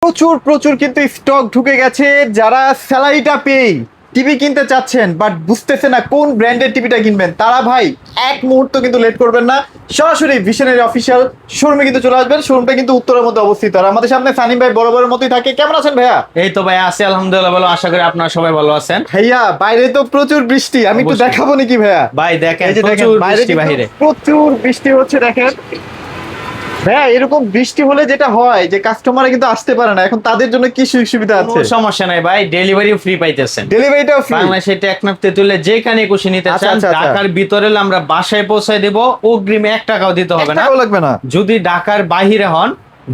প্রচুর প্রচুর কিন্তু স্টক ঢুকে গেছে। যারা স্যালারিটা পেয়ে টিভি কিনতে চাচ্ছেন বাট বুঝতেছে না কোন ব্র্যান্ডের টিভিটা কিনবেন, তারা ভাই এক মুহূর্ত কিন্তু লেট করবেন না, সরাসরি ভিশনের অফিসিয়াল শোরুমে কিন্তু চলে আসবেন। শোরুমটা কিন্তু উত্তরের মধ্যে অবস্থিত। আর আমাদের সামনে সানিম ভাই বরাবরের মতোই থাকে। কেমন আছেন ভাইয়া? এই তো ভাই আছি আলহামদুলিল্লাহ ভালো, আশা করি আপনারা সবাই ভালো আছেন। ভাইয়া বাইরে তো প্রচুর বৃষ্টি, আমি একটু অবশ্যই। দেখাবো নাকি ভাইয়া? ভাই দেখেন এই যে দেখেন প্রচুর বাইরে বৃষ্টি কিন্তু বাহিরে। প্রচুর বৃষ্টি হচ্ছে দেখেন ভাইয়া। এরকম বৃষ্টি হলে যেটা হয় যে কাস্টমার কিন্তু আসতে পারে না, এখন তাদের জন্য কি সুযোগ সুবিধা আছে? কোনো সমস্যা নাই ভাই, ডেলিভারি ফ্রি পাইতেছেন। ডেলিভারিটাও ফ্রি? বাংলাদেশে টেকনাফ তেতুলে যেখানে খুশি নিতে আচ্ছা, চান, আচ্ছা, আচ্ছা। ঢাকার ভিতরে হলে আমরা বাসায় পৌঁছে দেব, অগ্রিম 1 টাকাও দিতে হবে না। টাকাও লাগবে না? যদি ঢাকার বাহিরে হন,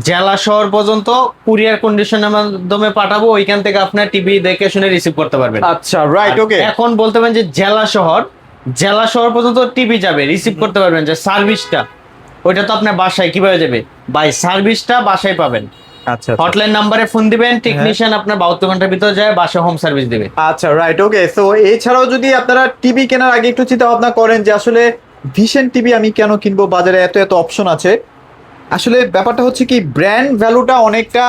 জেলা শহর পর্যন্ত কুরিয়ার কন্ডিশনের মাধ্যমে পাঠাবো, ওইখান থেকে আপনার টিভি দেখে শুনে রিসিভ করতে পারবেন। আচ্ছা রাইট, ওকে। এখন বলতে পারেন যে জেলা শহর পর্যন্ত টিভি যাবে, রিসিভ করতে পারবেন। যে সার্ভিসটা ওইটা তো আপনার বাসায় কিভাবে যাবে ভাই, সার্ভিসটা বাসায় পাবেন। আচ্ছা হটলাইন নাম্বারে ফোন দিবেন, টেকনিশিয়ান আপনার 72 ঘন্টার ভিতরে যায় বাসায় হোম সার্ভিস দিবে। আচ্ছা রাইট, ওকে। সো এছাড়াও যদি আপনারা টিভি কেনার আগে একটু চিন্তা ভাবনা করেন যে আসলে ভিশন টিভি আমি কেন কিনবো, বাজারে এত এত অপশন আছে। আসলে ব্যাপারটা হচ্ছে কি, ব্র্যান্ড ভ্যালুটা অনেকটা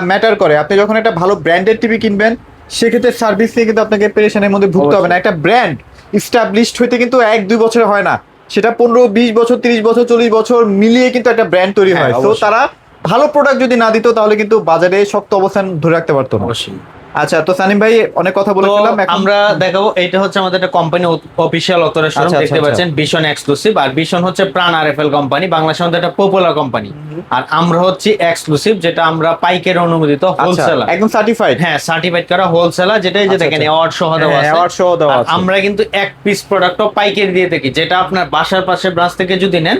ম্যাটার করে। আপনি যখন একটা ভালো ব্র্যান্ডের টিভি কিনবেন, সেক্ষেত্রে সার্ভিস নিয়ে কিন্তু আপনাকে পেরেশানের মধ্যে ভুগতে হবে না। একটা ব্র্যান্ড ইস্টাবলিশড হইতে কিন্তু 1-2 বছরে হয় না, সেটা 15-20 বছর, 30 বছর, 40 বছর মিলিয়ে কিন্তু একটা ব্র্যান্ড তৈরি হয়। হ্যাঁ, তো অবশ্যই। তারা ভালো প্রোডাক্ট যদি না দিত তাহলে কিন্তু বাজারে শক্ত অবস্থান ধরে রাখতে পারতো না। অবশ্যই। আচ্ছা, তো সানিম ভাই অনেক কথা তো বলেছিলাম, এখন আমরা দেখাবো, এটা হচ্ছে আমাদের একটা কোম্পানি অফিসিয়াল অথরাইজড শোরুম, আচ্ছা, দেখতে আচ্ছা, পাচ্ছেন ভিশন এক্সক্লুসিভ। আর ভিশন হচ্ছে প্রাণ আরএফএল কোম্পানি, বাংলাদেশের মধ্যে একটা পপুলার কোম্পানি। আর আমরা হচ্ছি এক্সক্লুসিভ, যেটা আমরা পাইকারি অনুমোদিত আচ্ছা, হোলসেলার। একদম সার্টিফাইড। হ্যাঁ, সার্টিফাইড করা হোলসেলার, যেটা এই যে আচ্ছা, দেখেন আচ্ছা। অ্যাওয়ার্ড সহ দেওয়া হ্যাঁ, আছে। award সহ দেওয়া আর আছে। আমরা কিন্তু এক পিস প্রোডাক্টও পাইকারি দিয়ে থাকি, যেটা আপনার বাসার পাশে ব্রাঞ্চ থেকে যদি নেন,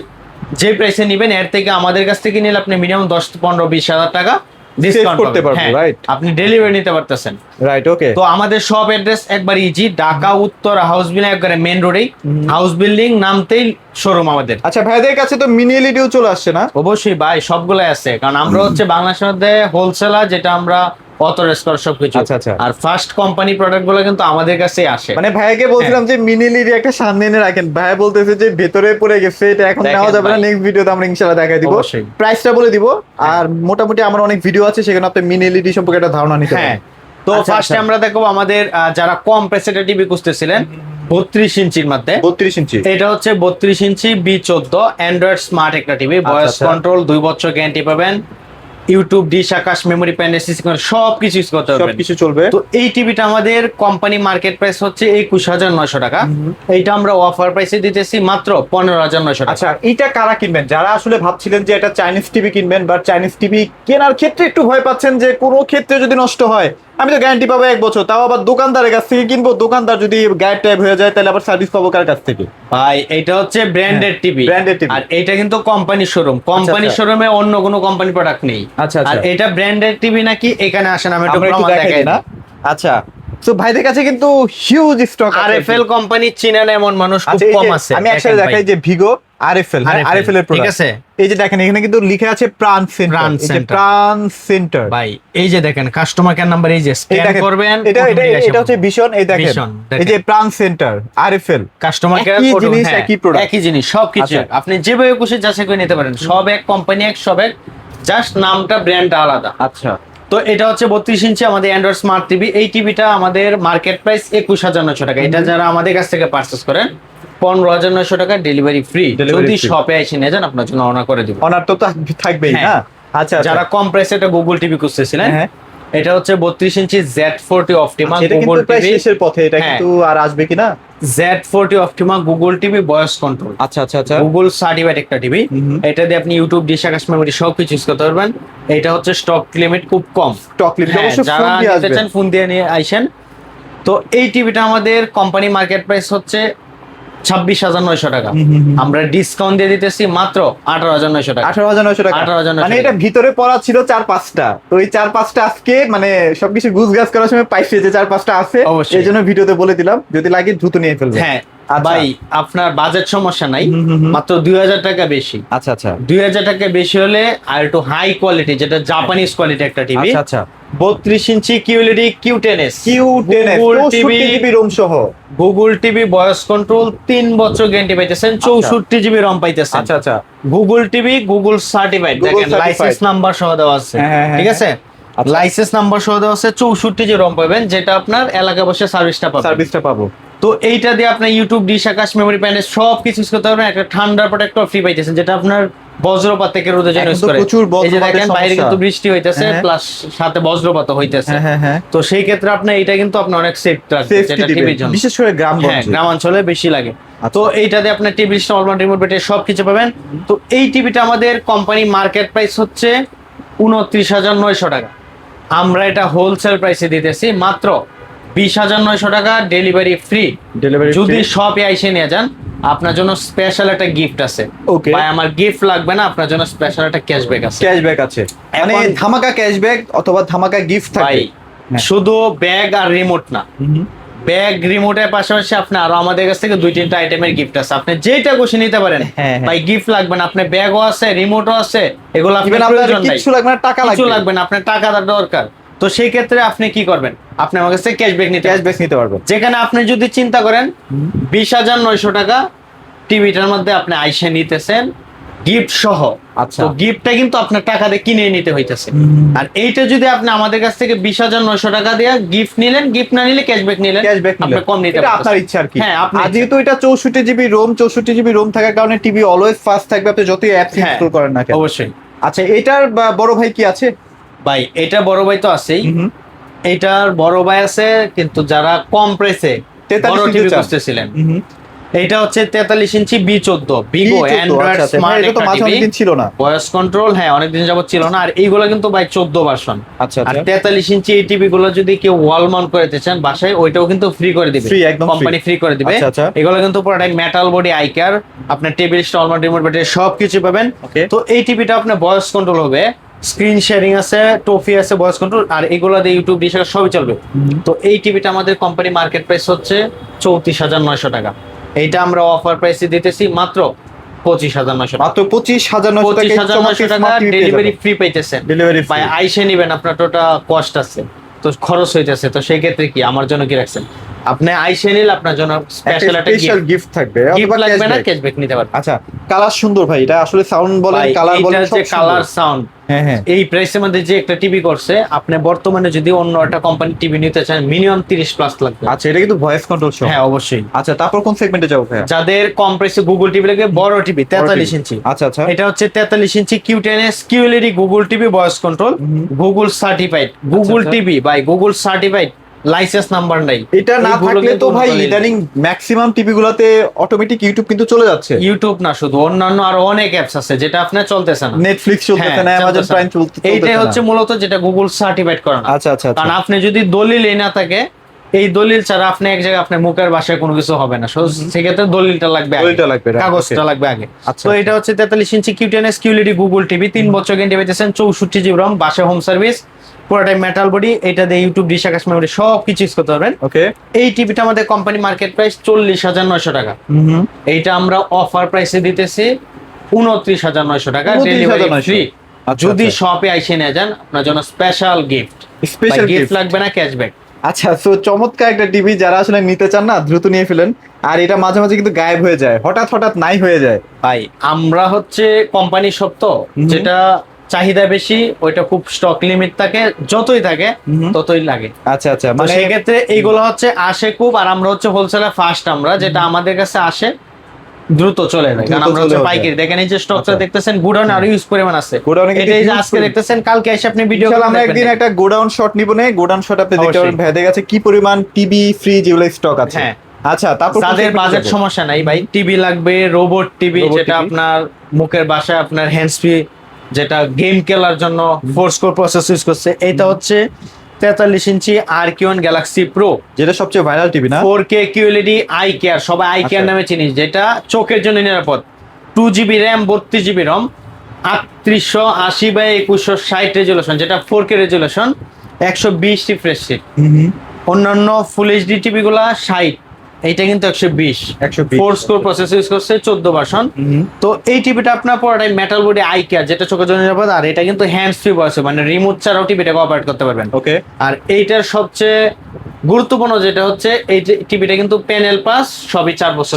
যে প্রাইসে নেবেন এর থেকে আমাদের কাছ থেকে নিলে আপনি মিনিমাম 10-15-20 হাজার টাকা ডিসকাউন্ট করতে পারবো, right? আপনি ডেলিভারি নিতে পারতেছেন। রাইট, ওকে। তো আমাদের সব অ্যাড্রেস একবার ইজি, ঢাকা উত্তর হাউস বিল্ডিং, একবারে মেন রোডেই হাউস বিল্ডিং নামতেই শোরুম আমাদের। আচ্ছা, ভাইদের কাছে তো মিনি এলইডিও চলে আসছে না? অবশ্যই ভাই, সবগুলাই আছে, কারণ আমরা হচ্ছে বাংলাদেশের মধ্যে হোলসেলার, যেটা আমরা অথরাইজ করা সবকিছু। আচ্ছা, আচ্ছা। আর ফার্স্ট কোম্পানি প্রোডাক্ট গুলো কিন্তু আমাদের কাছেই আসে। মানে ভাইয়াকে বলছিলাম যে মিনি এলইডি একটা সামনে এনে রাখেন, ভাইয়া বলতেছে যে ভেতরে পড়ে গেছে, এটা এখন দেখেন নেওয়া যাবে না, ভাই। নেক্সট ভিডিওতে আমরা ইনশাআল্লাহ দেখাই দিব, অবশ্যই। প্রাইসটা বলে দিব। আর মোটামুটি আমার অনেক ভিডিও আছে, সেখানে আপনি মিনি এলইডি সম্পর্কে একটা ধারণা নিতে হ্যাঁ, পারেন। তো আচ্ছা, ফার্স্টে আচ্ছা। আমরা দেখবো আমাদের যারা কম প্রেসের টিভি খুঁজতেছিলেন 32 ইঞ্চির মধ্যে। 32 ইঞ্চি। এটা হচ্ছে 32 ইঞ্চি B14 অ্যান্ড্রয়েড স্মার্ট একটা টিভি, ভয়েস আচ্ছা। কন্ট্রোল, 2 বছর গ্যারান্টি পাবেন, ইউটিউব, ডিশ, আকাশ, মেমোরি, প্যান, এসএসডি সবকিছু ইউজ করতে পারবেন। সবকিছু চলবে। তো এই টিভিটা আমাদের কোম্পানি মার্কেট প্রাইস হচ্ছে 21,900 টাকা। এইটা আমরা অফার প্রাইসে দিতেছি মাত্র 15,900 টাকা। আচ্ছা, এটা কারা কিনবেন? যারা আসলে ভাবছিলেন যে এটা চাইনিজ টিভি কিনবেন, বা চাইনিজ টিভি কেনার ক্ষেত্রে একটু ভয় পাচ্ছেন যে কোনো ক্ষেত্রে যদি নষ্ট হয় আমি তো গ্যারান্টি পাবো 1 বছর, তাও আবার দোকানদারের কাছ থেকে কিনবো, দোকানদার যদি গায়েব টাইপ হয়ে যায় তাহলে আবার সার্ভিস পাবো কার কাছ থেকে? ভাই এটা হচ্ছে ব্র্যান্ডেড টিভি। branded TV। আর এটা কিন্তু কোম্পানি শোরুম, কোম্পানি আচ্ছা। শোরুমে অন্য কোনো কোম্পানি প্রোডাক্ট নেই। আচ্ছা, আচ্ছা। আর এটা ব্র্যান্ডেড টিভি নাকি, এখানে আসেন আমি একটু আমরা একটু প্রমাণ দেখাই দেখাই না। না। আচ্ছা, তো ভাইদের কাছে কিন্তু হিউজ স্টক আছে। আরএফএল কোম্পানি চিনে না এমন মানুষ খুব আচ্ছা, এই কম যে আছে। আমি একসাথে দেখেন দেখাই ভাই। যে ভিগো আরএফএল, হ্যাঁ RFL, আরএফএল এর ঠিক প্রোডাক্ট আছে। এই যে দেখেন এখানে কিন্তু লিখে আছে প্রাণ সেন্টার, প্রাণ এই যে center। প্রাণ সেন্টার। ভাই এই যে দেখেন কাস্টমার কেয়ার নাম্বার, এই যে এই স্ক্যান দেখেন, করবেন, এটা এটা automatic এটা হচ্ছে ভীষণ, এই দেখেন ভীষণ, দেখেন। এই যে প্রাণ সেন্টার আরএফএল, কাস্টমার কেয়ার একই জিনিস, একই প্রোডাক্ট। একই জিনিস সবকিছু। আচ্ছা। আপনি যেভাবে খুশি যাচাই করে নিতে পারেন, সব এক কোম্পানি, এক সব এক, জাস্ট নামটা ব্র্যান্ডটা আলাদা। আচ্ছা, তো এটা হচ্ছে 32 ইঞ্চি আমাদের অ্যান্ড্রয়েড স্মার্ট টিভি। এই টিভিটা আমাদের মার্কেট প্রাইস 21,900 টাকা। এটা যারা আমাদের কাছ থেকে পারচেস করেন 15,900 টাকা, ডেলিভারি ফ্রি। Delivery যদি free। শপে এসে নিয়ে যান, আপনার জন্য অনার করে দিব। অনার তো থাকবেই হ্যাঁ। না? আচ্ছা, যারা কম প্রাইসে একটা গুগল টিভি খুঁজতেছিলেন, হ্যাঁ। এটা হচ্ছে 32 ইঞ্চি Z40 অপটিমা এটা কিন্তু গুগল প্রায় টিভি। শেষের পথে, এটা হ্যাঁ। কিন্তু আর আসবে কিনা? Z40 Optima Google TV, voice control, আচ্ছা, আচ্ছা, আচ্ছা। গুগল সার্টিফাইড একটা টিভি। হুম। এটা দিয়ে আপনি ইউটিউব, ডিশ, আকাশ, মেমোরি সবকিছু ইউজ করতে পারবেন। এটা হচ্ছে স্টক লিমিট খুব কম। স্টক লিমিট হ্যাঁ, অবশ্য যারা ফোন দিয়ে নিতে আসবে। চান ফোন দিয়ে নিয়ে আইসেন। তো এই টিভিটা আমাদের কোম্পানি মার্কেট প্রাইস হচ্ছে 26,900 টাকা। আমরা ডিসকাউন্ট দিয়ে দিতেছি মাত্র 18,900 টাকা। 18,900 টাকা। 18,900 মানে এটা ভিতরে পড়া ছিল 4-5টা, তো এই 4-5টা আজকে মানে সবকিছু গুছগাছ করার সময় পাইছে যে 4-5টা আছে, অবশ্যই। এই জন্য ভিডিওতে বলে দিলাম, যদি লাগে দ্রুত নিয়ে ফেলবে। হ্যাঁ আচ্ছা। ভাই, আপনার বাজেট সমস্যা নাই, হুম। মাত্র 2,000 টাকা বেশি। আচ্ছা, আচ্ছা, 2,000 টাকা বেশি হলে আর একটু হাই কোয়ালিটি, যেটা জাপানিজ কোয়ালিটি একটা টিভি, আচ্ছা, আচ্ছা। 32 inch QLED Q10s, Q10 Google 64 TV, GB ROM সহ। গুগল টিভি ভয়েস কন্ট্রোল, 3 বছর গ্যারান্টি পাইতেছেন, 64 জিবি রম পাইতেছেন। আচ্ছা, আচ্ছা। Google TV Google certified, Google দেখেন certified। লাইসেন্স নাম্বার সহ দেওয়া আছে, হ্যাঁ, হ্যাঁ, ঠিক আছে। লাইসেন্স নাম্বার সহ দেওয়া আছে, 64 যে রম পাবেন, যেটা আপনার এলাকায় বসে সার্ভিসটা পাবেন। তো এইটা দিয়ে আপনি ইউটিউব, ডিশ, আকাশ, মেমোরি, প্যানেল সব কিছু ইউজ করতে পারবেন। একটা ঠান্ডা প্রোটেক্টর ফ্রি পাইতেছেন, যেটা আপনার বজ্রপাত থেকে রোধে জন্য ইউজ করে। এই যে দেখেন বাইরে কিন্তু বৃষ্টি হইতেছে, প্লাস সাথে বজ্রপাত হইতেছে। তো সেই ক্ষেত্রে আপনি এটা কিন্তু আপনি অনেক সেফ রাখবেন, যেটা টিভির জন্য বিশেষ করে গ্রামাঞ্চলে বেশি লাগে। তো এইটাতে আপনি টিভি স্টলমেন্ট, রিমোট, ব্যাটারি সবকিছু পাবেন। তো এই টিভিটা আমাদের কোম্পানি মার্কেট প্রাইস হচ্ছে 29,900 টাকা। আমরা এটা হোলসেল প্রাইসে দিতেছি মাত্র 20,900 টাকা, ডেলিভারি ফ্রি। যদি শপে এসে নিয়ে যান, আপনার জন্য স্পেশাল একটা গিফট আছে। ভাই আমার গিফট লাগবে না, আপনার জন্য স্পেশাল একটা ক্যাশব্যাক আছে। মানে ধামাকা ক্যাশব্যাক অথবা ধামাকা গিফট থাকবে। শুধু ব্যাগ আর রিমোট না, ব্যাগ রিমোটের পাশাপাশি আপনি আরো আমাদের কাছ থেকে 2-3টা আইটেমের গিফট আছে, আপনি যেটা খুশি নিতে পারেন। ভাই গিফট লাগবে না, আপনার ব্যাগও আছে, রিমোটও আছে, এগুলো আপনার প্রয়োজন নাই, কিছু লাগবে না, টাকা লাগবে না, আপনার টাকা দরকার। তো সেই ক্ষেত্রে আপনি কি করবেন, আপনি আমার কাছে ক্যাশব্যাক নিতে পারবেন। যেখানে আপনি যদি চিন্তা করেন 20,900 টাকা টিভিটার মধ্যে আপনি আইসা নিতেছেন গিফট সহ। আচ্ছা, তো গিফটটা কিন্তু আপনার টাকা দিয়ে কিনে নিতে হইতেছে। আর এইটা যদি আপনি আমাদের কাছ থেকে 20,900 টাকা দিয়ে গিফট নিলেন, গিফট না নিলে ক্যাশব্যাক নিলেন, আপনি কম নিতে পারবেন, আপনার ইচ্ছা আর কি। হ্যাঁ, আপনি যেহেতু এটা 64 জিবি রোম থাকার কারণে টিভি অলওয়েজ ফাস্ট থাকবে, আপনি যতই অ্যাপ ইনস্টল করেন না কেন। অবশ্যই। আচ্ছা, এটার বড় ভাই কি আছে? ভাই এটা বড় ভাই তো আছেই, এটার বড় ভাই আছে, কিন্তু যারা কম প্রাইসে 43 টিভি খুঁজতেছিলেন, এটা হচ্ছে 43 ইঞ্চি B14 ভিভো অ্যান্ড্রয়েড স্মার্ট একটা টিভি, ছিল না ভয়েস কন্ট্রোল, হ্যাঁ অনেকদিন যাবত ছিল না। আর এইগুলো কিন্তু ভাই 14 ভার্সন। আচ্ছা, আর 43 ইঞ্চি এই টিভি গুলো যদি কেউ ওয়াল মাউন্ট করতে চান বাসায়, ওইটাও কিন্তু ফ্রি করে দিবে, কোম্পানি ফ্রি করে দিবে। এগুলো কিন্তু পুরোটাই মেটাল বডি, আইকার, আপনার টেবিল, স্টলমেন্ট, রিমোট, ব্যাটারি সবকিছু পাবেন। তো এই টিভিটা আপনার ভয়েস কন্ট্রোল হবে, স্ক্রিন শেয়ারিং আছে, টফি আছে, ভয়েস কন্ট্রোল, আর এগুলো দিয়ে ইউটিউব, ডিশ সবই চলবে। তো এই টিভিটা আমাদের কোম্পানি মার্কেট প্রাইস হচ্ছে 34,900 টাকা। এইটা আমরা অফার প্রাইসে দিতেছি মাত্র 25,900 মাত্র 25,900 টাকা, ডেলিভারি ফ্রি পাইতেছেন। ভাই আইসে নিবেন, আপনার টোটা কস্ট আছে, তো খরচ হইতেছে। তো সেই ক্ষেত্রে কি আমার জন্য কি রাখছেন, আপনি আইসে নিলে আপনার জন্য স্পেশাল একটা গিফট থাকবে, গিফট লাগবে না, ক্যাশব্যাক নিতে পারবেন। আচ্ছা, কালার সুন্দর ভাই, এটা আসলে সাউন্ড বলেন, কালার বলেন, সব কালার সাউন্ড। এই প্রাইসের মধ্যে যে একটা টিভি করছে, আপনি বর্তমানে যদি অন্য একটা কোম্পানি টিভি নিতে চান মিনিমাম 30+ লাগবে। আচ্ছা, এটা কিন্তু ভয়েস কন্ট্রোল সহ? হ্যাঁ অবশ্যই। আচ্ছা, তারপর কোন সেগমেন্টে যাবো ভাই? যাদের কম প্রাইসে গুগল টিভি লাগে, বড় টিভি 43 ইঞ্চি। আচ্ছা আচ্ছা, এটা হচ্ছে 43 inch Q10s QLED Google TV, voice control, Google certified, Google TV by Google certified, licence number নাই। এটা না থাকলে তো ভাই ইদানিং ম্যাক্সিমাম টিভি গুলোতে অটোমেটিক ইউটিউব কিন্তু চলে যাচ্ছে। ইউটিউব না, শুধু অন্যান্য আরো অনেক অ্যাপস আছে যেটা আপনার চলতেছে না, নেটফ্লিক্স চলতেছে না, অ্যামাজন প্রাইম চলতেছে না। এইটাই হচ্ছে মূলত যেটা গুগল সার্টিফাইড করা না। আচ্ছা আচ্ছা, কারণ আপনি যদি দলিলই না থাকে, এই দলিল ছাড়া আপনি এক জায়গায় আপনার মুখের ভাষায় কোনো কিছু হবে না, সেক্ষেত্রে দলিলটা লাগবে, কাগজটা লাগবে আগে। তো এটা হচ্ছে 43 inch Q10s QLED Google TV, 3 বছর গ্যারান্টি পাইতেছেন, 64 জিবি রম, বাসায় হোম সার্ভিস, পুরোটাই মেটাল বডি। এটা দিয়ে ইউটিউব, ডিশ, আকাশ, মেমোরি সবকিছু ইউজ করতে পারবেন। এই টিভিটা আমাদের কোম্পানি মার্কেট প্রাইস 40,900 টাকা। এইটা আমরা অফার প্রাইসে দিতেছি 29,900 টাকা, ডেলিভারি ফ্রি। যদি শপে আইসে নিয়ে যান, আপনার জন্য স্পেশাল গিফট লাগবে না, ক্যাশব্যাক। আচ্ছা, তো চমৎকার একটা টিভি, যারা আসলে নিতে চান না দ্রুত নিয়ে ফেলেন। আর এটা মাঝে মাঝে কিন্তু গায়েব হয়ে যায়, হঠাৎ নাই হয়ে যায়। ভাই আমরা হচ্ছে কোম্পানি শপ, তো যেটা চাহিদা বেশি ওইটা খুব স্টক লিমিট থাকে, যতই থাকে ততই লাগে। আচ্ছা আচ্ছা, মানে সেক্ষেত্রে এইগুলো হচ্ছে আসে খুব, আর আমরা হচ্ছে হোলসেলার ফার্স্ট, আমরা যেটা আমাদের কাছে আসে দ্রুত চলে যায়, কারণ আমরা হচ্ছে পাইকারি। দেখেন এই যে স্টকটা দেখতেছেন, গোডাউন আরো ইউজ পরিমাণ আছে, এটাই যে আজকে দেখতেছেন, কালকে এসে আপনি ভিডিও কল, আমরা একদিন একটা গোডাউন শট নিব, না গোডাউন শট আপনি দেখতে পারবেন ভেদে গেছে কি পরিমাণ টিভি, ফ্রিজ এগুলো স্টক আছে। হ্যাঁ, আচ্ছা, তারপর তাদের বাজেট সমস্যা নাই ভাই, টিভি লাগবে, রোবট টিভি, যেটা আপনার মুখের ভাষায় আপনার হ্যান্ডস ফ্রি, যেটা গেম খেলার জন্য 4 কোর প্রসেসর ইউজ করছে। এটা হচ্ছে 43 ইঞ্চি RQ1 Galaxy Pro, যেটা সবচেয়ে ভাইরাল টিভি না, 4K QLED আই কেয়ার, সবাই আই কেয়ার নামে চিনিস, যেটা চোখের জন্য নিরাপদ, 2GB RAM 32GB ROM, 3880x2160 resolution, যেটা 4K রেজুলেশন, 120 রিফ্রেশ রেট। অন্যান্য ফুল এইচডি টিভি গুলা 60, এইটা কিন্তু 120 4 কোর প্রসেসর ইউজ করছে, 14 ভার্সন। তো এই টিভিটা আপনার পুরোটাই মেটাল বডি, আই কেয়ার, যেটা চোখের জন্য নিরাপদ, আর এটা কিন্তু হ্যান্ডস ফ্রি ভয়েস, মানে রিমোট ছাড়াও টিভিটাকে অপারেট করতে পারবেন। ওকে, আর এইটার সবচেয়ে গুরুত্বপূর্ণ যেটা হচ্ছে, এই টিভিটা কিন্তু প্যানেল পাস সবই 4 বছর।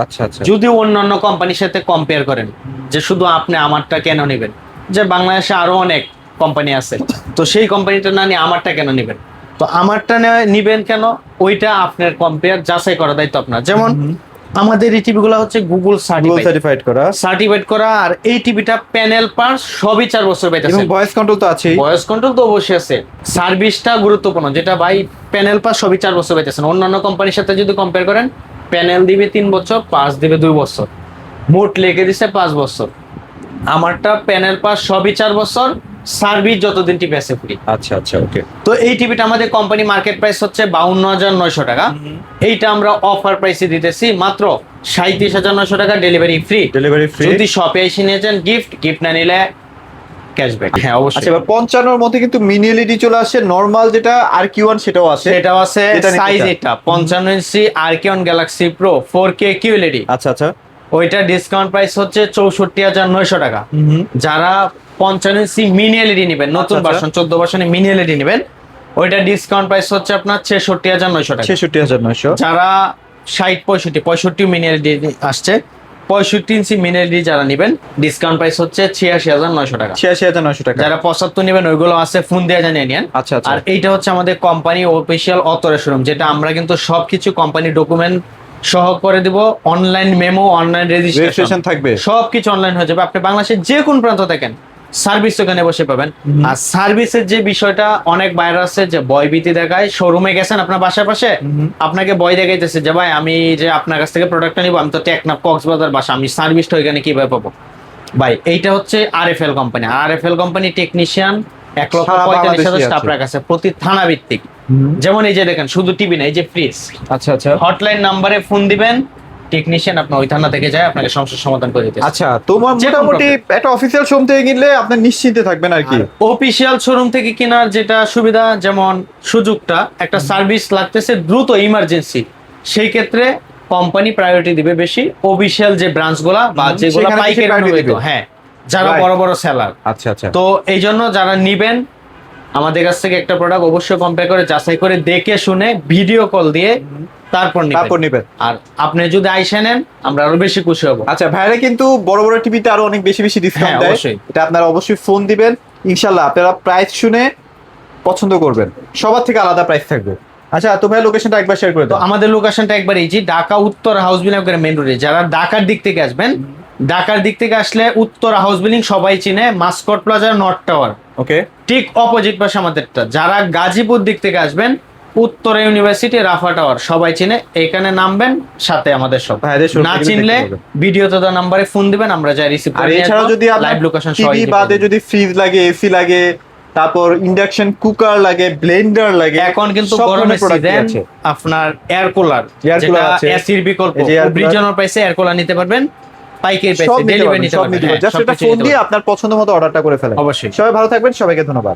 আচ্ছা আচ্ছা, যদি অন্যান্য কোম্পানির সাথে কম্পেয়ার করেন, যে শুধু আপনি আমারটা কেন নেবেন, যে বাংলাদেশে আরো অনেক কোম্পানি আছে, তো সেই কোম্পানিটা না নিয়ে আমারটা কেন নেবেন? তো আমারটা নিবেন কেন, ওইটা আপনার কম্পেয়ার যাচাই করা দায়িত্ব আপনার। যেমন আমাদের এই টিভি গুলো হচ্ছে গুগল সার্টিফাইড করা, আর এই টিভিটা প্যানেল পার সবই 4 বছর পাইতেছে। ভয়েস কন্ট্রোল তো আছে, ভয়েস কন্ট্রোল তো অবশ্যই আছে। সার্ভিসটা গুরুত্বপূর্ণ, যেটা ভাই প্যানেল পার সবই 4 বছর পাইতেছেন। অন্যান্য কোম্পানির সাথে যদি কম্পেয়ার করেন, প্যানেল দিবে 3 বছর, পাস দিবে 2 বছর, মোট লেগে দিছে 5 বছর। আমারটা প্যানেল পাস সবই 4 বছর, সার্ভিস যতদিন টিভি আছে ফ্রি। আচ্ছা আচ্ছা, ওকে। তো এই টিভিটা আমাদের কোম্পানি মার্কেট প্রাইস হচ্ছে 52,900 টাকা। এইটা আমরা অফার প্রাইসে দিতেছি মাত্র 37,900 টাকা, ডেলিভারি ফ্রি। যদি শপে এসে নিয়েছেন গিফট না নিলে ক্যাশব্যাক। হ্যাঁ অবশ্যই। আচ্ছা, 55 এর মধ্যে কিন্তু মিনি এলইডি চলে আসে, নরমাল যেটা RQ1 সেটাও আছে। সেটাও আছে, সাইজ এটা 55 ইঞ্চি RQ1 Galaxy pro 4K QLED। আচ্ছা আচ্ছা, ওইটা ডিসকাউন্ট প্রাইস হচ্ছে 64,900 টাকা। যারা 55 ইঞ্চি মিনি এলইডি নেবেন, নতুন ভার্সন 14 ভার্সনে মিনি এলইডি নেবেন, ওইটা ডিসকাউন্ট প্রাইস হচ্ছে আপনার 66,900 টাকা। 66,900। যারা 60 65 মিনি এলইডি আসছে, 65 ইঞ্চি মিনি এলইডি যারা নেবেন, ডিসকাউন্ট প্রাইস হচ্ছে 86,900 টাকা। 86,900 টাকা। যারা 75 নেবেন, ওইগুলো আছে, ফোন দিয়ে জানিয়ে নেন। আচ্ছা আচ্ছা। আর এইটা হচ্ছে আমাদের কোম্পানি অফিসিয়াল অথরাইজড শোরুম, যেটা আমরা কিন্তু সবকিছু কোম্পানি ডকুমেন্ট সহ করে দিব। অনলাইন মেমো, অনলাইন রেজিস্ট্রেশন থাকবে, সবকিছু অনলাইন হয়ে যাবে। আপনি বাংলাদেশের যে কোন প্রান্ত থাকেন, সার্ভিস ওখানে বসে পাবেন। আর সার্ভিসের যে বিষয়টা, অনেক বাইরে আছে যে ভয়ভীতি দেখায়। শোরুমে গেছেন আপনার বাসার পাশে, আপনাকে ভয় দেখাইতেছে যে ভাই আমি যে আপনার কাছ থেকে প্রোডাক্টটা নিবো, আমি তো টেকনাফ কক্সবাজার বাসা, আমি সার্ভিসটা ওইখানে কিভাবে পাবো? ভাই এইটা হচ্ছে RFL company. RFL company technician 1,45,000 staff রাখা আছে প্রতি থানা ভিত্তিক। যেমন এই যে দেখেন, শুধু টিভি না, এই যে ফ্রিজ। আচ্ছা আচ্ছা। হটলাইন নাম্বারে ফোন দিবেন, টেকনিশিয়ান আপনার ওই থানা থেকে যায় আপনাকে সমস্যার সমাধান করে দিতে। আচ্ছা, তোমার মোটামুটি একটা অফিসিয়াল শোরুম থেকে কিনলে আপনি নিশ্চিন্তে থাকবেন আর কি। অফিসিয়াল শোরুম থেকে কেনার যেটা সুবিধা, যেমন সুযোগটা, একটা সার্ভিস লাগতেছে দ্রুত, ইমার্জেন্সি, সেই ক্ষেত্রে কোম্পানি প্রায়োরিটি দিবে বেশি। অফিসিয়াল যে ব্রাঞ্চগুলা বা যেগুলো পাইকারি অনুমোদিত, হ্যাঁ, যারা বড় বড় সেলার। আচ্ছা আচ্ছা। তো এই জন্য যারা নিবেন আমাদের কাছ থেকে একটা প্রোডাক্ট, অবশ্যই কম্পেয়ার করে যাচাই করে দেখে শুনে ভিডিও কল দিয়ে তারপর নিবেন। আর আপনি যদি আইসা নেন, আমরা আরো বেশি খুশি হব। আচ্ছা, ভাইরা কিন্তু বড় বড় টিভিতে আরো অনেক বেশি বেশি ডিসকাউন্ট দেয়, এটা আপনারা অবশ্যই ফোন দিবেন। ইনশাআল্লাহ আপনারা প্রাইস শুনে পছন্দ করবেন, সবার থেকে আলাদা প্রাইস থাকবে। আচ্ছা, তো ভাই লোকেশনটা একবার শেয়ার করে দাও। আমাদের লোকেশনটা একবার ইজি, ঢাকা উত্তর হাউস বিল্ডিং মেইন রোডে। যারা ঢাকার দিক থেকে আসবেন, ঢাকার দিক থেকে আসলে উত্তর হাউস বিল্ডিং সবাই চিনে, মাস্কট প্লাজা নর্থ টাওয়ার, ওকে, ঠিক অপোজিট পাশে আমাদেরটা। যারা গাজীপুর দিক থেকে আসবেন, উত্তর ইউনিভার্সিটি রাফা টাওয়ার সবাই চিনে, এখানে নামবেন, সাথে আমাদের সব। না চিনলে ভিডিওতে দেওয়া নাম্বারে ফোন দিবেন, আমরা যাই রিসিভ করে। আর এছাড়াও যদি লাইভ লোকেশন সহ, টিভি বাদে যদি ফ্রিজ লাগে, এসি লাগে, তারপর ইন্ডাকশন কুকার লাগে, ব্লেন্ডার লাগে, এখন কিন্তু গরমের সিজন, আপনার এয়ার কুলার, যেটা এসির বিকল্প, রিজনাল প্রাইসে এয়ার কুলার নিতে পারবেন, পাইকারি প্রাইসে ডেলিভারি নিতে পারবেন। জাস্ট এটা ফোন দিয়ে আপনার পছন্দ মতো অর্ডারটা করে ফেলেন। অবশ্যই। সবাই ভালো থাকবেন, সবাইকে ধন্যবাদ।